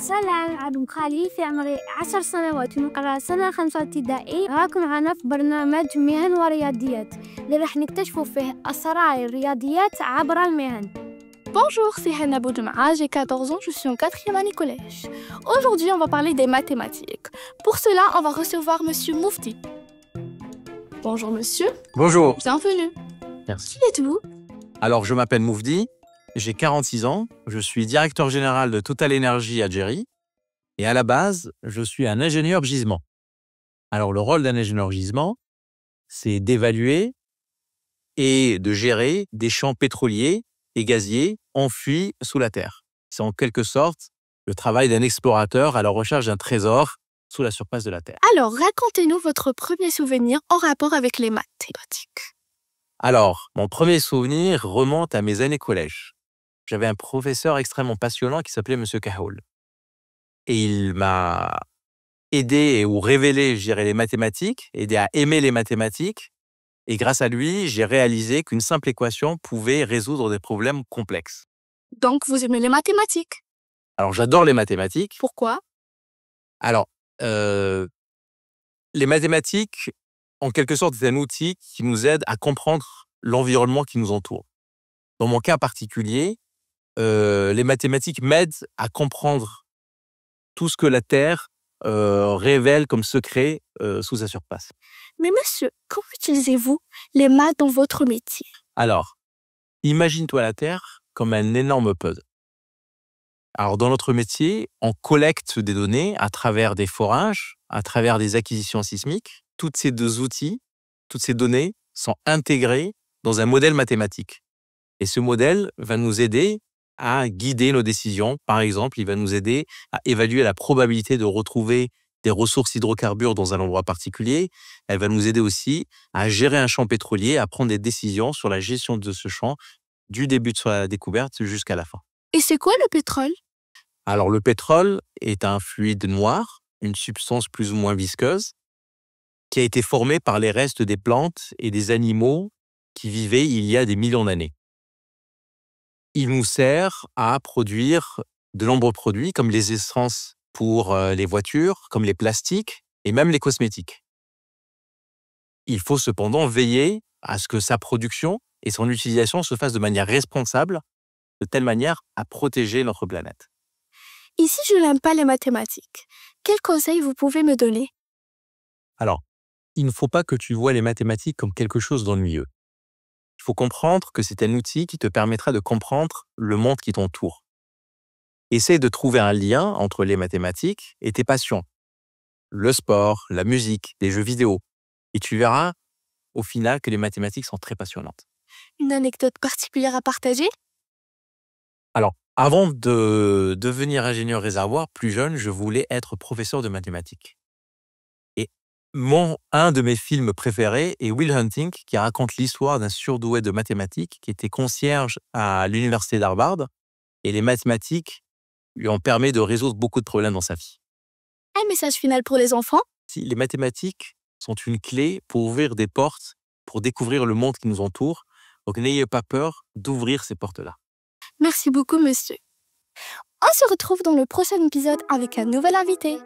سلام، عبد خالي في عمري 10 سنوات ونقرأ سنة 5 ابتدائي. راكم معنا في برنامج مهن ورياضيات اللي راح نكتشفوا فيه أسرار الرياضيات عبر المهن. Bonjour, c'est Hannah Boudjema, j'ai 14 ans, je suis en 4e année collège. Aujourd'hui, on va parler des mathématiques. Pour cela, on va recevoir Monsieur Moufti. Bonjour Monsieur. Bonjour. Bienvenue. Merci. Qui êtes-vous? Alors, je m'appelle Moufdi, j'ai 46 ans, je suis directeur général de Total Energy Algérie et à la base, je suis un ingénieur gisement. Alors, le rôle d'un ingénieur gisement, c'est d'évaluer et de gérer des champs pétroliers et gaziers enfouis sous la terre. C'est en quelque sorte le travail d'un explorateur à la recherche d'un trésor sous la surface de la terre. Alors, racontez-nous votre premier souvenir en rapport avec les mathématiques. Alors, mon premier souvenir remonte à mes années collège. J'avais un professeur extrêmement passionnant qui s'appelait Monsieur Kahoul. Et il m'a aidé ou révélé, je dirais, les mathématiques, aidé à aimer les mathématiques. Et grâce à lui, j'ai réalisé qu'une simple équation pouvait résoudre des problèmes complexes. Donc, vous aimez les mathématiques? Alors, j'adore les mathématiques. Pourquoi? Alors, les mathématiques, en quelque sorte, c'est un outil qui nous aide à comprendre l'environnement qui nous entoure. Dans mon cas particulier, les mathématiques m'aident à comprendre tout ce que la Terre révèle comme secret sous sa surface. Mais monsieur, comment utilisez-vous les maths dans votre métier? Alors, imagine-toi la Terre comme un énorme puzzle. Alors, dans notre métier, on collecte des données à travers des forages, à travers des acquisitions sismiques. Toutes ces deux outils, toutes ces données sont intégrées dans un modèle mathématique. Et ce modèle va nous aider à guider nos décisions. Par exemple, il va nous aider à évaluer la probabilité de retrouver des ressources hydrocarbures dans un endroit particulier. Elle va nous aider aussi à gérer un champ pétrolier, à prendre des décisions sur la gestion de ce champ du début de sa découverte jusqu'à la fin. Et c'est quoi le pétrole? Alors, le pétrole est un fluide noir, une substance plus ou moins visqueuse, qui a été formée par les restes des plantes et des animaux qui vivaient il y a des millions d'années. Il nous sert à produire de nombreux produits comme les essences pour les voitures, comme les plastiques et même les cosmétiques. Il faut cependant veiller à ce que sa production et son utilisation se fassent de manière responsable, de telle manière à protéger notre planète. Et si je n'aime pas les mathématiques, quels conseils vous pouvez me donner? Alors, il ne faut pas que tu vois les mathématiques comme quelque chose d'ennuyeux. Il faut comprendre que c'est un outil qui te permettra de comprendre le monde qui t'entoure. Essaye de trouver un lien entre les mathématiques et tes passions. Le sport, la musique, les jeux vidéo. Et tu verras, au final, que les mathématiques sont très passionnantes. Une anecdote particulière à partager? Alors, avant de devenir ingénieur réservoir, plus jeune, je voulais être professeur de mathématiques. Et un de mes films préférés est Will Hunting, qui raconte l'histoire d'un surdoué de mathématiques qui était concierge à l'université d'Harvard. Et les mathématiques lui ont permis de résoudre beaucoup de problèmes dans sa vie. Un message final pour les enfants? Si les mathématiques sont une clé pour ouvrir des portes, pour découvrir le monde qui nous entoure, donc n'ayez pas peur d'ouvrir ces portes-là. Merci beaucoup, monsieur. On se retrouve dans le prochain épisode avec un nouvel invité.